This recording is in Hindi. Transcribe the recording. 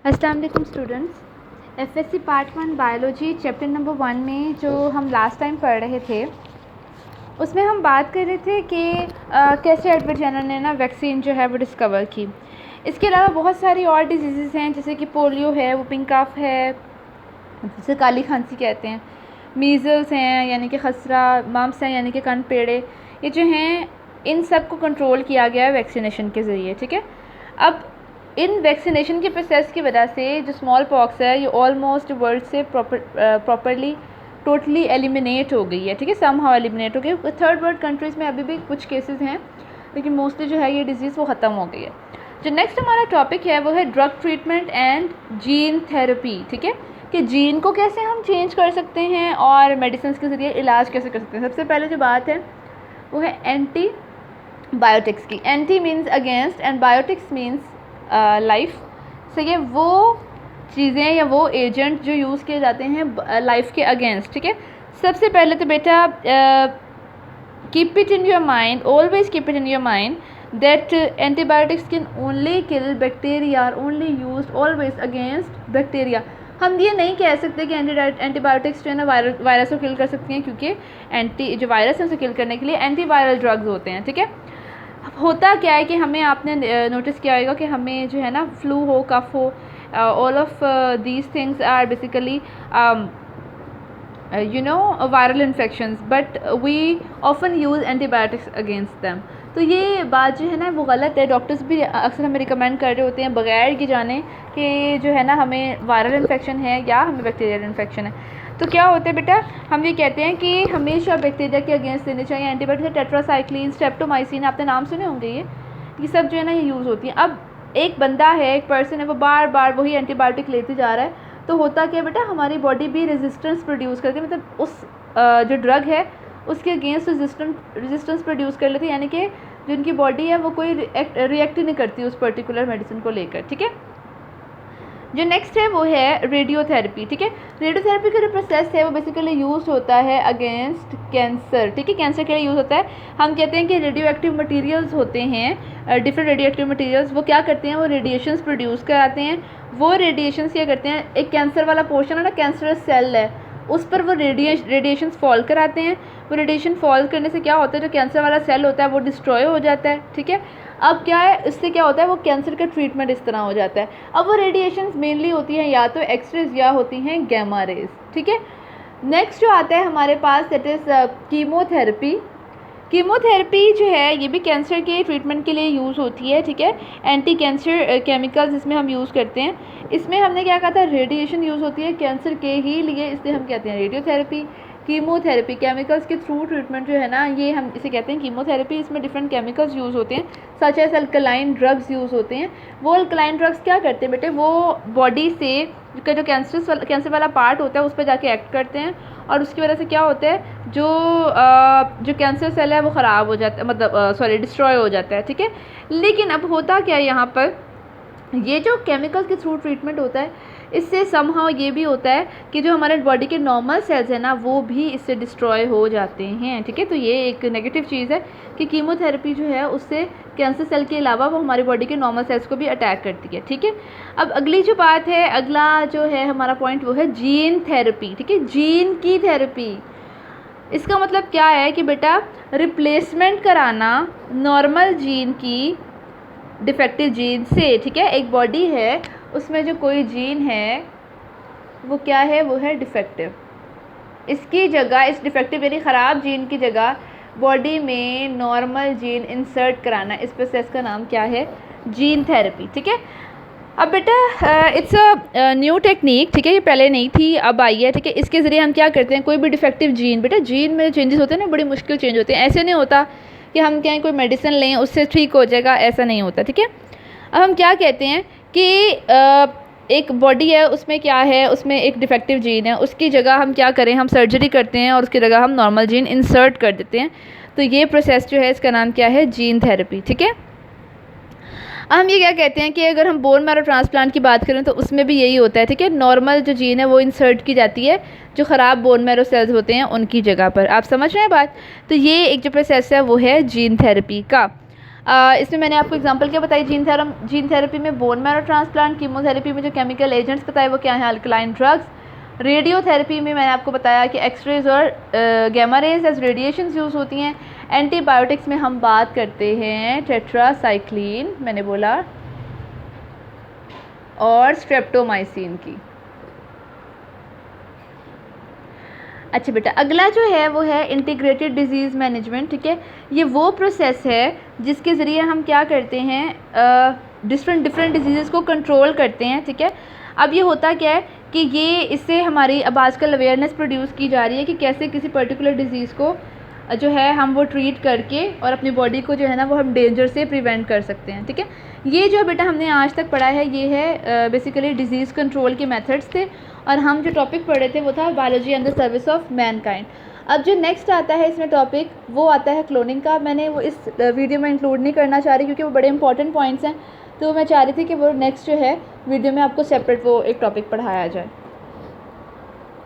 अस्सलाम वालेकुम students. FSc part 1 biology chapter number 1 में जो हम लास्ट टाइम पढ़ रहे थे उसमें हम बात कर रहे थे कि कैसे एडवर्ड जेनर ने ना वैक्सीन जो है वो डिस्कवर की। इसके अलावा बहुत सारी और डिजीज़ हैं जैसे कि पोलियो है, वुपिंग कफ है जिसे काली खांसी कहते हैं, मीज़ल्स हैं यानी कि खसरा, मम्प्स हैं यानी कि कन पेड़े, ये जो हैं इन सब को कंट्रोल किया गया है वैक्सीनेशन के ज़रिए। ठीक है, अब इन वैक्सीनेशन के प्रोसेस की वजह से जो स्मॉल पॉक्स है ये ऑलमोस्ट वर्ल्ड से प्रॉपरली टोटली एलिमिनेट हो गई है। ठीक है, सम हाउ एलिमिनेट हो गई। थर्ड वर्ल्ड कंट्रीज़ में अभी भी कुछ केसेस हैं लेकिन मोस्टली जो है ये डिज़ीज़ वो ख़त्म हो गई है। जो नेक्स्ट हमारा टॉपिक है वो है drug treatment and gene therapy. ठीक है, कि जीन को कैसे हम चेंज कर सकते हैं और मेडिसिन के ज़रिए इलाज कैसे कर सकते हैं। सबसे पहले जो बात है वो है एंटी बायोटिक्स की। Anti means against and biotics means life. से ये वो चीज़ें या वो एजेंट जो यूज़ किए जाते हैं लाइफ के अगेंस्ट। ठीक है, सबसे पहले तो बेटा keep it in your mind, always keep it in your mind that antibiotics can only kill bacteria, are only used always against bacteria। हम ये नहीं कह सकते कि एंटीबायोटिक्स जो है ना वायरस को किल कर सकती हैं, क्योंकि जो वायरस है उसे किल करने के लिए एंटीवायरल ड्रग्स होते हैं। ठीक है, होता क्या है कि हमें आपने नोटिस किया होगा कि हमें जो है ना फ्लू हो, कफ हो, all of these things are basically viral infections, but we often use antibiotics against them. तो ये बात जो है ना वो गलत है। डॉक्टर्स भी अक्सर हमें रिकमेंड कर रहे होते हैं बगैर ये जाने कि जो है ना हमें वायरल इन्फेक्शन है या हमें बैक्टीरियल इन्फेक्शन है। तो क्या होता है बेटा, हम ये कहते हैं कि हमेशा बैक्टीरिया के अगेंस्ट देने चाहिए एंटीबायोटिक। टेट्रासाइक्लिन, स्ट्रेप्टोमाइसिन, आपने नाम सुने होंगे, ये सब जो है ना ये यूज़ होती हैं। अब एक बंदा है, एक पर्सन है, वो बार बार वही एंटीबायोटिक लेते जा रहा है, तो होता क्या बेटा, हमारी बॉडी भी रेजिस्टेंस प्रोड्यूस करती है, मतलब उस जो ड्रग है उसके अगेंस्ट रेजिस्टेंस प्रोड्यूस कर लेती है, यानी कि जो उनकी बॉडी है वो कोई रिएक्ट ही नहीं करती उस पर्टिकुलर मेडिसिन को लेकर। ठीक है, जो नेक्स्ट है वो है रेडियोथेरेपी। ठीक है, रेडियोथेरेपी का जो प्रोसेस है वो बेसिकली यूज़ होता है अगेंस्ट कैंसर। ठीक है, कैंसर के लिए यूज़ होता है। हम कहते हैं कि रेडियो एक्टिव मटीरियल्स होते हैं, डिफरेंट रेडियो एक्टिव मटीरियल्स, वो क्या करते हैं, वो रेडिएशंस प्रोड्यूस कराते हैं। वो रेडिएशंस क्या करते हैं, एक कैंसर वाला पोर्शन है ना, कैंसरस सेल है, उस पर वो रेडिएशंस फॉल कराते हैं। वो रेडिएशन फॉल करने से क्या होता है, जो कैंसर वाला सेल होता है वो डिस्ट्रॉय हो जाता है। ठीक है, अब क्या है, इससे क्या होता है, वो कैंसर का ट्रीटमेंट इस तरह हो जाता है। अब वो रेडिएशंस मेनली होती हैं या तो एक्सरेज या होती हैं गैमा रेज। ठीक है, नेक्स्ट जो आता है हमारे पास दैट इज़ कीमोथेरेपी। कीमोथेरेपी जो है ये भी कैंसर के ट्रीटमेंट के लिए यूज़ होती है। ठीक है, एंटी कैंसर केमिकल्स इसमें हम यूज़ करते हैं। इसमें हमने क्या कहा था, रेडिएशन यूज़ होती है कैंसर के ही लिए, इसलिए हम कहते हैं रेडियोथेरेपी। कीमोथेरेपी, केमिकल्स के थ्रू ट्रीटमेंट जो है ना, ये हम इसे कहते हैं कीमोथेरेपी। इसमें डिफरेंट केमिकल्स यूज़ होते हैं, such as alkaline drugs use होते हैं। वो अल्कलाइन ड्रग्स क्या करते हैं बेटे, वो बॉडी से जो कैंसर वाला पार्ट होता है उस पर जाके एक्ट करते हैं, और उसकी वजह से क्या होता है, जो कैंसर सेल है वो ख़राब हो जाता है, मतलब डिस्ट्रॉय हो जाता है। ठीक है, लेकिन अब होता क्या है यहाँ पर, ये जो केमिकल्स के थ्रू ट्रीटमेंट होता है इससे समहाउ ये भी होता है कि जो हमारे बॉडी के नॉर्मल सेल्स हैं ना वो भी इससे डिस्ट्रॉय हो जाते हैं। ठीक है, तो ये एक नेगेटिव चीज़ है कि कीमोथेरेपी जो है उससे कैंसर सेल के अलावा वो हमारी बॉडी के नॉर्मल सेल्स को भी अटैक करती है। ठीक है, अब अगली जो बात है, अगला जो है हमारा पॉइंट वो है जीन थेरेपी। ठीक है, जीन की थेरेपी, इसका मतलब क्या है कि बेटा रिप्लेसमेंट कराना नॉर्मल जीन की डिफेक्टिव जीन से। ठीक है, एक बॉडी है उसमें जो कोई जीन है वो क्या है, वो है डिफेक्टिव। इसकी जगह, इस डिफेक्टिव यानी ख़राब जीन की जगह बॉडी में नॉर्मल जीन इंसर्ट कराना, इस प्रोसेस का नाम क्या है, जीन थेरेपी। ठीक है, अब बेटा इट्स अ न्यू टेक्निक। ठीक है, ये पहले नहीं थी, अब आई है। ठीक है, इसके ज़रिए हम क्या करते हैं, कोई भी डिफेक्टिव जीन, बेटा जीन में चेंजेस होते हैं ना, बड़ी मुश्किल चेंज होते हैं। ऐसे नहीं होता कि हम कहें कोई मेडिसिन लें उससे ठीक हो जाएगा, ऐसा नहीं होता। ठीक है, अब हम क्या कहते हैं कि एक बॉडी है उसमें क्या है, उसमें एक डिफेक्टिव जीन है, उसकी जगह हम क्या करें, हम सर्जरी करते हैं और उसकी जगह हम नॉर्मल जीन इंसर्ट कर देते हैं। तो ये प्रोसेस जो है इसका नाम क्या है, जीन थेरेपी। ठीक है, हम ये क्या कहते हैं कि अगर हम बोन मैरो ट्रांसप्लांट की बात करें तो उसमें भी यही होता है। ठीक है, नॉर्मल जो जीन है वो इंसर्ट की जाती है जो ख़राब बोन मैरो सेल्स होते हैं उनकी जगह पर। आप समझ रहे हैं बात। तो ये एक जो प्रोसेस है वो है जीन थेरेपी का। इसमें मैंने आपको एग्जांपल क्या बताई, जीन थेरेपी में बोन मैरो ट्रांसप्लांट, कीमोथेरेपी में जो केमिकल एजेंट्स बताए वो क्या है, अल्कलाइन ड्रग्स। रेडियोथेरेपी में मैंने आपको बताया कि एक्सरेज और gamma rays as radiations use होती हैं। एंटीबायोटिक्स में हम बात करते हैं टेट्रासाइक्लिन मैंने बोला और स्ट्रेप्टोमाइसिन की। अच्छा बेटा, अगला जो है वो है इंटीग्रेटेड डिजीज़ मैनेजमेंट। ठीक है, ये वो प्रोसेस है जिसके ज़रिए हम क्या करते हैं, डिफरेंट डिजीज़ को कंट्रोल करते हैं। ठीक है, अब ये होता क्या है कि ये इससे हमारी अब आजकल अवेयरनेस प्रोड्यूस की जा रही है कि कैसे किसी पर्टिकुलर डिज़ीज़ को जो है हम वो ट्रीट करके और अपनी बॉडी को जो है ना वो हम डेंजर से प्रिवेंट कर सकते हैं। ठीक है, ये जो बेटा हमने आज तक पढ़ा है ये है बेसिकली डिजीज़ कंट्रोल के मेथड्स थे, और हम जो टॉपिक पढ़े थे वो था biology and the service of Mankind. अब जो नेक्स्ट आता है इसमें टॉपिक वो आता है क्लोनिंग का। मैंने वो इस वीडियो में इंक्लूड नहीं करना चाह रही क्योंकि वो बड़े इंपॉर्टेंट पॉइंट्स हैं, तो मैं चाह रही थी कि वो नेक्स्ट जो है वीडियो में आपको सेपरेट वो एक टॉपिक पढ़ाया जाए।